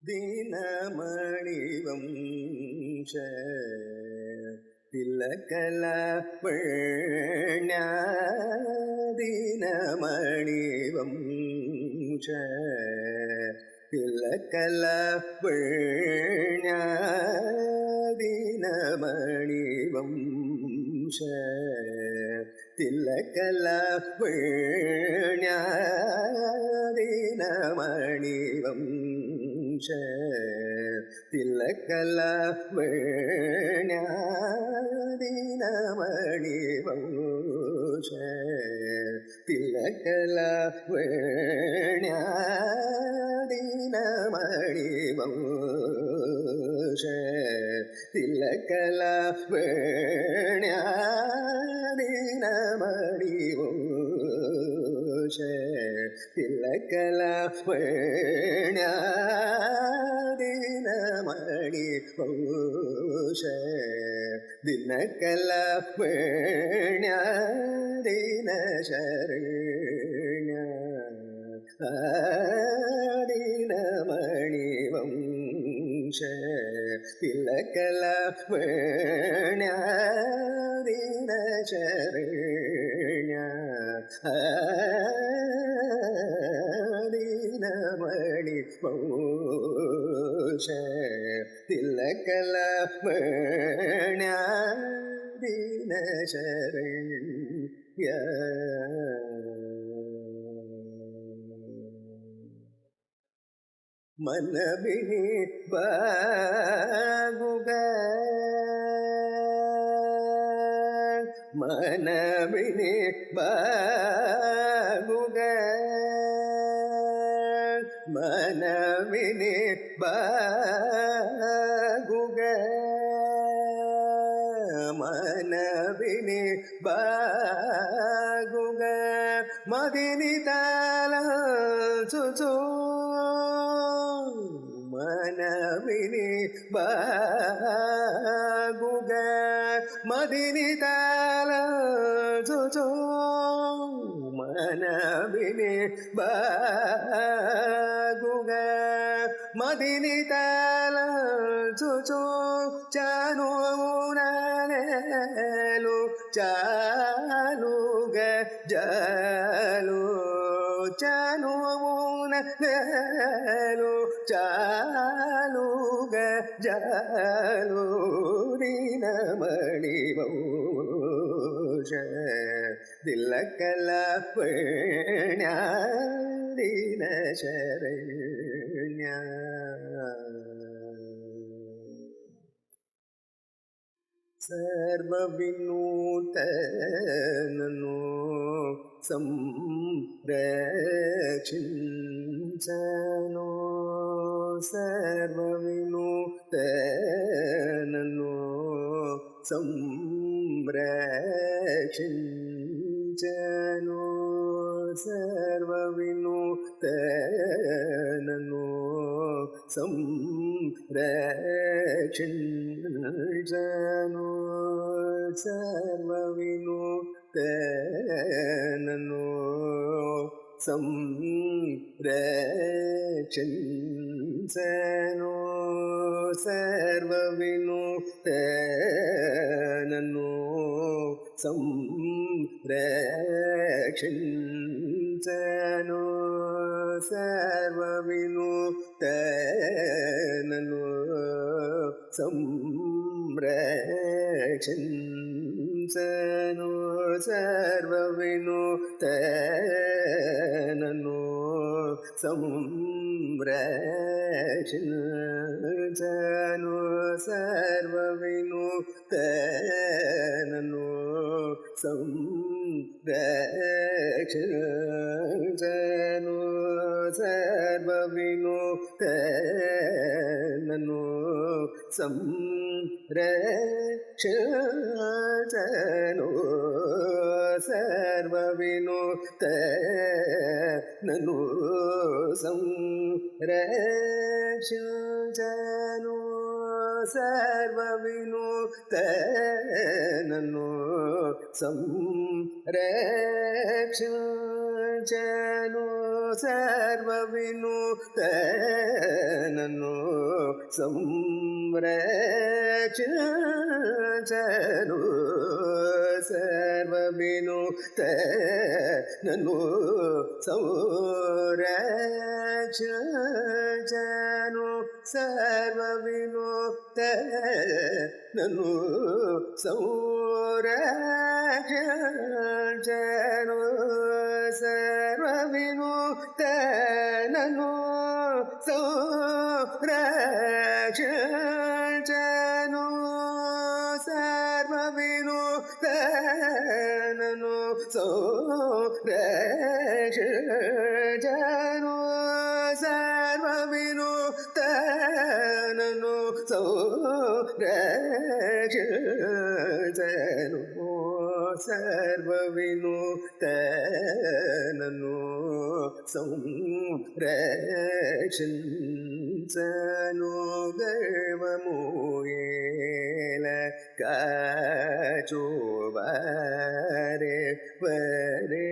தினமணி வம்ச திலகல தினமணி வம்ச திலகல தினமணி வம்ச திலகல தினமணி வம்ச திலகல தினமணி வம்ச திலகல தினமணி வம்ச திலகல தினமணி வம்ச திலகல தினமணி வம்ச தினகல தினசரண்ய தினமணி வம்ச திலகல தினசரண்ய தினமணி வம்ச திலகல தினசரண்ய மனபினி பாகுக மனபினி பாகுக மனபினி பாகுக மனபினி பாகுக மதினி தல சுசு மனவினி பாகுக மதினி தல சுசு மனவினி பாகுக மதினி தல சுசு சானு நலு చాలుగ జలు చనువునలు చాలుగ జలు దీనమణి వోష దిలకల దీనశరణ్య సర్వవినూతనను సంరక్షించను సర్వవినూతనను సంరక్షించను సర్వవినూతనను సంరక్షించను సర్వవినూతనను సంరక్షించను సర్వవినూతనను సంరక్షించను సర్వవినూతనను సంరక్షించను సర్వవినూతనను సంరక్షించను సర్వవినూతనను సంరక్షించను సర్వవినూతనను సంరక్షించను సర్వవినూతనను సంరక్షించను सर्वविनुतननु संरक्षनु सर्वविनुतननु संरक्षनु सर्वविनुतननु संरक्षनु सर्वविनुतननु संरक्षनु सर्वविनुतननु संरक्षनु सर्वविनुतननु संरक्षनु सर्वविनुतननु संरक्षनु सर्वविनुतननु संरक्षनु गर्वमुयेल काचोवारे वरे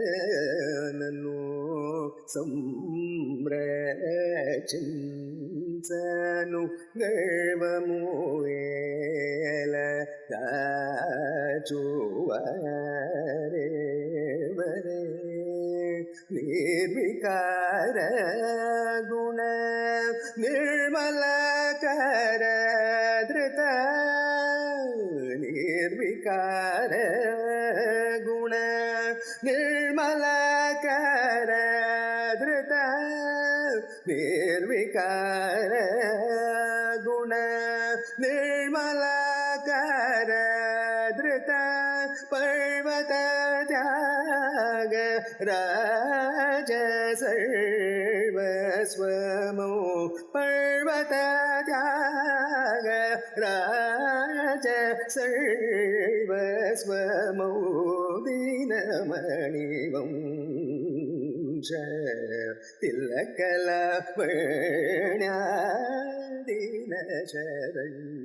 सर्वविनुतननु संरक्षनु गर्वमुयेल काचोवारे वरे निर्विकार गुण निर्मलकर धृत निर्विकार गुण निर्मलकर धृत निर्विकार गुण निर्मलकर धृत पर्वत त्याग राज सर्वस्वमो पर्वत त्याग राज सर्वस्वमो दीनमणिवंश तिलकलावण्या दीनशरण्य